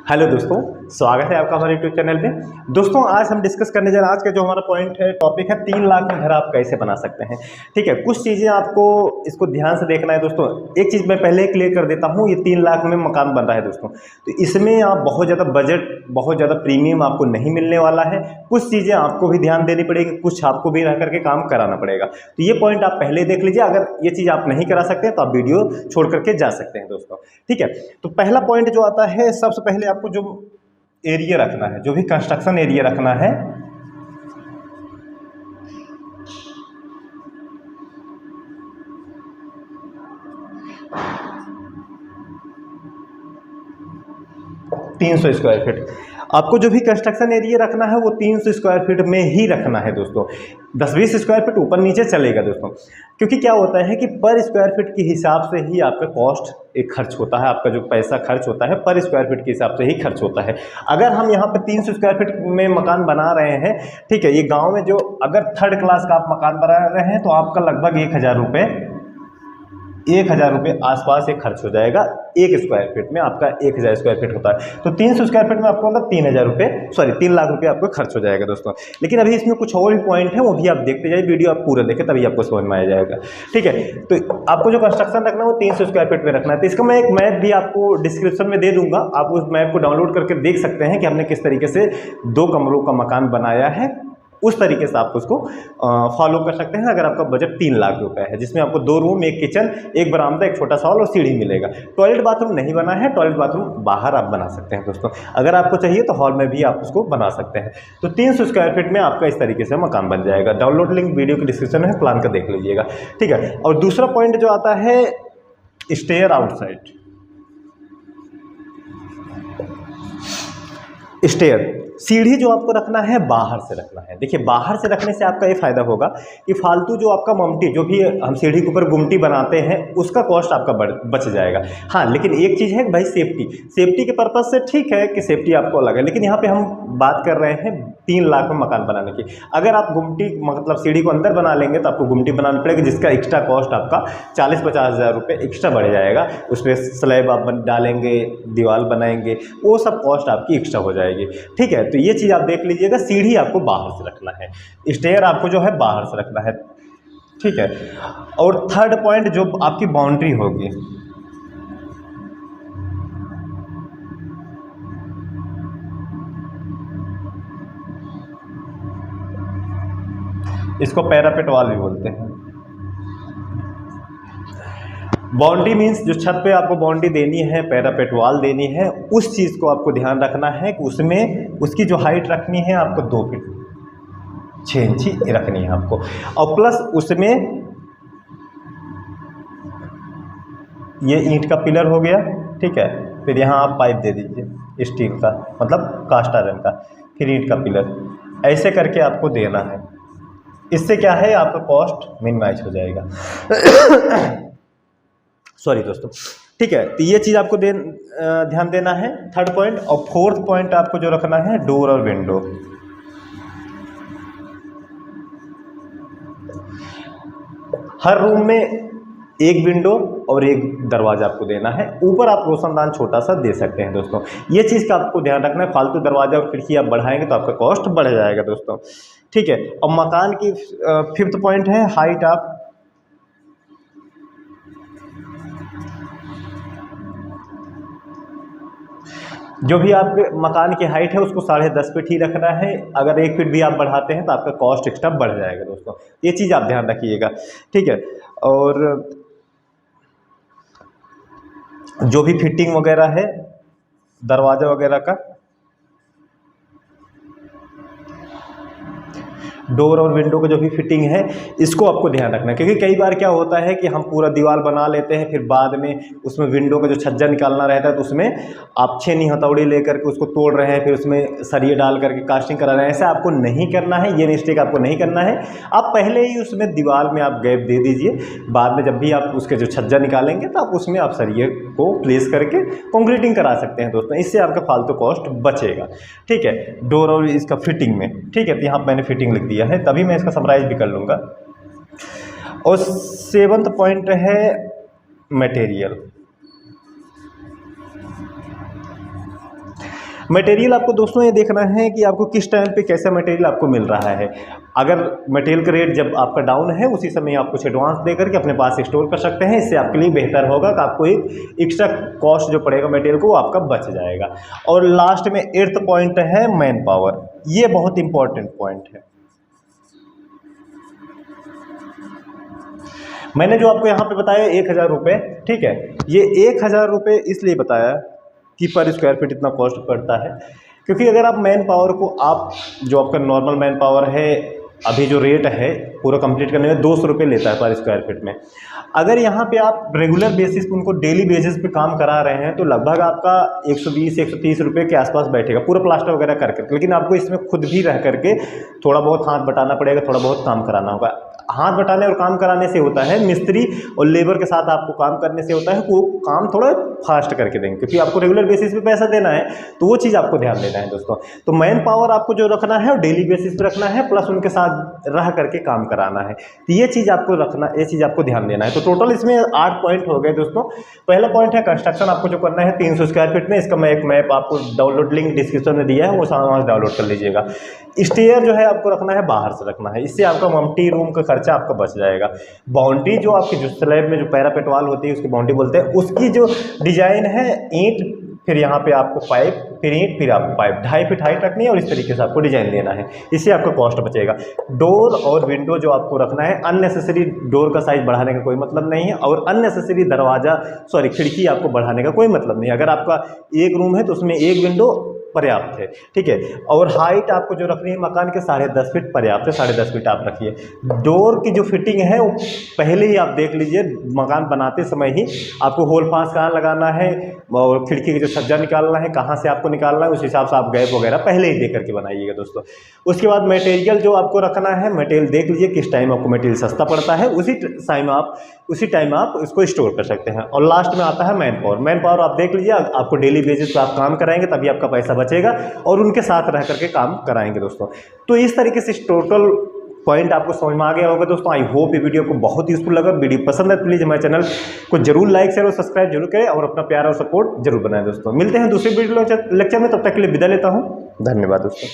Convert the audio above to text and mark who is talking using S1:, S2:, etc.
S1: Hello दोस्तों, स्वागत है आपका हमारे यूट्यूब चैनल पे। दोस्तों आज हम डिस्कस करने जा रहे हैं, आज का जो हमारा पॉइंट है, टॉपिक है 3 लाख में घर आप कैसे बना सकते हैं। ठीक है, कुछ चीज़ें आपको इसको ध्यान से देखना है दोस्तों। एक चीज़ मैं पहले क्लियर कर देता हूँ, ये 3 लाख में मकान बन रहा है दोस्तों, तो इसमें आप बहुत ज़्यादा बजट, बहुत ज़्यादा प्रीमियम आपको नहीं मिलने वाला है। कुछ चीज़ें आपको भी ध्यान देनी पड़ेगी, कुछ आपको भी रह करके काम कराना पड़ेगा। तो ये पॉइंट आप पहले देख लीजिए, अगर ये चीज़ आप नहीं करा सकते तो आप वीडियो छोड़ करके जा सकते हैं दोस्तों। ठीक है, तो पहला पॉइंट जो आता है, सबसे पहले आपको जो एरिया रखना है, जो भी कंस्ट्रक्शन एरिया रखना है, तीन 300 स्क्वायर फीट। आपको जो भी कंस्ट्रक्शन एरिया रखना है वो 300 स्क्वायर फीट में ही रखना है दोस्तों। 10-20 स्क्वायर फीट ऊपर नीचे चलेगा दोस्तों, क्योंकि क्या होता है कि पर स्क्वायर फीट के हिसाब से ही आपका कॉस्ट एक खर्च होता है, आपका जो पैसा खर्च होता है पर स्क्वायर फीट के हिसाब से ही खर्च होता है। अगर हम यहाँ पे 300 स्क्वायर फीट में मकान बना रहे हैं, ठीक है, ये गाँव में जो अगर 3rd क्लास का आप मकान बना रहे हैं तो आपका लगभग 1,000 रुपये आसपास एक खर्च हो जाएगा। 1 स्क्वायर फीट में आपका 1,000 स्क्वायर फीट होता है, तो 300 स्क्वायर फीट में आपको मतलब 3 लाख रुपये आपको खर्च हो जाएगा दोस्तों। लेकिन अभी इसमें कुछ और भी पॉइंट है, वो भी आप देखते जाइए, वीडियो आप पूरा देखें तभी आपको समझ में आ जाएगा। ठीक है, तो आपको जो कंस्ट्रक्शन रखना है वो 300 स्क्वायर फीट में रखना है। तो इसका मैं एक मैप भी आपको डिस्क्रिप्शन में दे दूंगा, आप उस मैप को डाउनलोड करके देख सकते हैं कि हमने किस तरीके से 2 कमरों का मकान बनाया है। उस तरीके से आप उसको फॉलो कर सकते हैं। अगर आपका बजट 3 लाख रुपए है, जिसमें आपको 2 रूम, 1 किचन, 1 बरामदा, 1 छोटा सा हॉल और सीढ़ी मिलेगा। टॉयलेट बाथरूम नहीं बना है, टॉयलेट बाथरूम बाहर आप बना सकते हैं दोस्तों। अगर आपको चाहिए तो हॉल में भी आप उसको बना सकते हैं। तो 300 स्क्वायर फीट में आपका इस तरीके से मकान बन जाएगा। डाउनलोड लिंक वीडियो की डिस्क्रिप्शन में है, प्लान का देख लीजिएगा। ठीक है, और दूसरा पॉइंट जो आता है स्टेयर आउटसाइड। स्टेयर, सीढ़ी जो आपको रखना है बाहर से रखना है। देखिए, बाहर से रखने से आपका ये फायदा होगा कि फालतू जो आपका ममटी, जो भी हम सीढ़ी के ऊपर गुमटी बनाते हैं, उसका कॉस्ट आपका बच जाएगा। हाँ, लेकिन एक चीज़ है भाई, सेफ्टी के पर्पज़ से ठीक है कि सेफ्टी आपको अलग है, लेकिन यहाँ पे हम बात कर रहे हैं 3 लाख में मकान बनाने की। अगर आप गुमटी मतलब सीढ़ी को अंदर बना लेंगे तो आपको गुमटी बनानी पड़ेगी, जिसका एक्स्ट्रा कॉस्ट आपका 40-50 हज़ार रुपये एक्स्ट्रा बढ़ जाएगा। उसमें स्लैब आप डालेंगे, दीवार बनाएंगे, वो सब कॉस्ट आपकी एक्स्ट्रा हो जाएगी। ठीक है, तो ये चीज़ आप देख लीजिएगा। सीढ़ी आपको बाहर से रखना है, स्टेयर आपको जो है बाहर से रखना है। ठीक है, और 3rd पॉइंट जो आपकी बाउंड्री होगी, इसको पैरापेट वॉल भी बोलते हैं। बाउंड्री मीन्स जो छत पे आपको बाउंड्री देनी है, पैरापेट वॉल देनी है, उस चीज़ को आपको ध्यान रखना है कि उसमें उसकी जो हाइट रखनी है आपको 2 फीट 6 इंची रखनी है आपको। और प्लस उसमें ये ईंट का पिलर हो गया, ठीक है, फिर यहाँ आप पाइप दे दीजिए स्टील का, मतलब कास्ट आयरन का, फिर ईंट का पिलर, ऐसे करके आपको देना है। इससे क्या है, आपका कॉस्ट मिनिमाइज हो जाएगा। सॉरी दोस्तों। ठीक है, तो ये चीज़ आपको ध्यान देना है, 3rd पॉइंट। और 4th पॉइंट आपको जो रखना है, डोर और विंडो। हर रूम में 1 विंडो और 1 दरवाजा आपको देना है। ऊपर आप रोशनदान छोटा सा दे सकते हैं दोस्तों। ये चीज़ का आपको ध्यान रखना है, फालतू दरवाजा और खिड़की आप बढ़ाएंगे तो आपका कॉस्ट बढ़ जाएगा दोस्तों। ठीक है, और मकान की 5th पॉइंट है हाइट ऑफ, जो भी आपके मकान की हाइट है उसको 10.5 फीट ही रखना है। अगर 1 फीट भी आप बढ़ाते हैं तो आपका कॉस्ट एक्स्ट्रा बढ़ जाएगा दोस्तों। ये चीज़ आप ध्यान रखिएगा। ठीक है, और जो भी फिटिंग वगैरह है दरवाजा वगैरह का, डोर और विंडो का जो भी फिटिंग है, इसको आपको ध्यान रखना है। क्योंकि कई बार क्या होता है कि हम पूरा दीवार बना लेते हैं, फिर बाद में उसमें विंडो का जो छज्जा निकालना रहता है तो उसमें आप 6 हथौड़ी लेकर के उसको तोड़ रहे हैं, फिर उसमें सरिये डाल करके कास्टिंग करा रहे हैं। ऐसा आपको नहीं करना है, ये मिस्टेक आपको नहीं करना है। आप पहले ही उसमें दीवार में आप गैप दे दीजिए, बाद में जब भी आप उसके जो छज्जा निकालेंगे तो आप उसमें आप सरिये को प्लेस करके कंक्रीटिंग करा सकते हैं दोस्तों। इससे आपका फालतू कॉस्ट बचेगा। ठीक है, डोर और इसका फिटिंग में, ठीक है, तो यहाँ मैंने फिटिंग लिख दिया है, तभी मैं इसका समराइज भी कर लूँगा। और 7th पॉइंट है मटेरियल। मटेरियल आपको दोस्तों ये देखना है कि आपको किस टाइम पे कैसा मटेरियल आपको मिल रहा है। अगर मटेरियल का रेट जब आपका डाउन है उसी समय आप कुछ एडवांस दे करके अपने पास स्टोर कर सकते हैं। इससे आपके लिए बेहतर होगा कि आपको एक एक्स्ट्रा कॉस्ट जो पड़ेगा मटेरियल को वो आपका बच जाएगा। और लास्ट में 8th पॉइंट है मैन पावर। ये बहुत इंपॉर्टेंट पॉइंट है। मैंने जो आपको यहाँ पे बताया 1000 रुपये, ठीक है, ये 1000 रुपये इसलिए बताया कि पर स्क्वायर फीट इतना कॉस्ट पड़ता है, क्योंकि अगर आप मैन पावर को आप जो आपका नॉर्मल मैन पावर है अभी जो रेट है पूरा कंप्लीट करने में 200 रुपये लेता है पर स्क्वायर फीट में। अगर यहाँ पे आप रेगुलर बेसिस पे उनको डेली बेसिस पे काम करा रहे हैं तो लगभग आपका 120-130 रुपये के आसपास बैठेगा पूरा प्लास्टर वगैरह करके। लेकिन आपको इसमें खुद भी रह करके थोड़ा बहुत हाथ बटाना पड़ेगा, थोड़ा बहुत काम कराना होगा। हाथ बटाने और काम कराने से होता है, मिस्त्री और लेबर के साथ आपको काम करने से होता है वो काम थोड़ा फास्ट करके देंगे, क्योंकि आपको रेगुलर बेसिस पे पैसा देना है तो वो चीज़ आपको ध्यान देना है दोस्तों। तो मैन पावर आपको जो रखना है वो डेली बेसिस पे रखना है, प्लस उनके साथ रह करके काम कराना है। तो ये चीज़ आपको रखना, ये चीज़ आपको ध्यान देना है। तो टोटल इसमें 8 पॉइंट हो गए दोस्तों। पहला पॉइंट है कंस्ट्रक्शन आपको जो करना है 300 स्क्वायर फीट में। इसका मैं एक मैप आपको डाउनलोड लिंक डिस्क्रिप्शन में दिया है, वो वहाँ से डाउनलोड कर लीजिएगा। स्टेयर जो है आपको रखना है बाहर से रखना है, इससे आपका मल्टी रूम का खर्चा आपका बच जाएगा। बाउंड्री जो आपकी जो स्लैब में जो पैरापेट वाल होती है उसकी बाउंड्री बोलते हैं, उसकी जो डिजाइन है ईंट, फिर यहाँ पे आपको पाइप, फिर ईंट, फिर आपको पाइप 2.5 फीट हाइट रखनी है और इस तरीके से आपको डिजाइन देना है। इससे आपका कॉस्ट बचेगा। डोर और विंडो जो आपको रखना है, अननेसेसरी डोर का साइज बढ़ाने का कोई मतलब नहीं है और अननेसेसरी खिड़की आपको बढ़ाने का कोई मतलब नहीं है। अगर आपका एक रूम है तो उसमें एक विंडो पर्याप्त है, ठीक है। और हाइट आपको जो रखनी है मकान के 10.5 फीट पर्याप्त है, 10.5 फीट आप रखिए। डोर की जो फिटिंग है वो पहले ही आप देख लीजिए, मकान बनाते समय ही आपको होल पास कहाँ लगाना है और खिड़की की जो सज्जा निकालना है कहाँ से आपको निकालना है, उस हिसाब से आप गैप वगैरह पहले ही देख करके बनाइएगा दोस्तों। उसके बाद मटेरियल जो आपको रखना है, मटेरियल देख लीजिए किस टाइम आपको मटेरियल सस्ता पड़ता है, उसी टाइम आप इसको स्टोर कर सकते हैं। और लास्ट में आता है मैन पावर। मैन पावर आप देख लीजिए, आपको डेली बेसिस पर आप काम कराएंगे तभी आपका पैसा बचेगा और उनके साथ रह करके काम कराएंगे दोस्तों। तो इस तरीके से टोटल पॉइंट आपको समझ में आ गया होगा दोस्तों। आई होप ये वीडियो को बहुत यूजफुल लगा। वीडियो पसंद है प्लीज़ हमारे चैनल को जरूर लाइक शेयर और सब्सक्राइब जरूर करें और अपना प्यार और सपोर्ट जरूर बनाएं दोस्तों। मिलते हैं दूसरे वीडियो लेक्चर में, तब तक के लिए विदा लेता हूँ। धन्यवाद दोस्तों।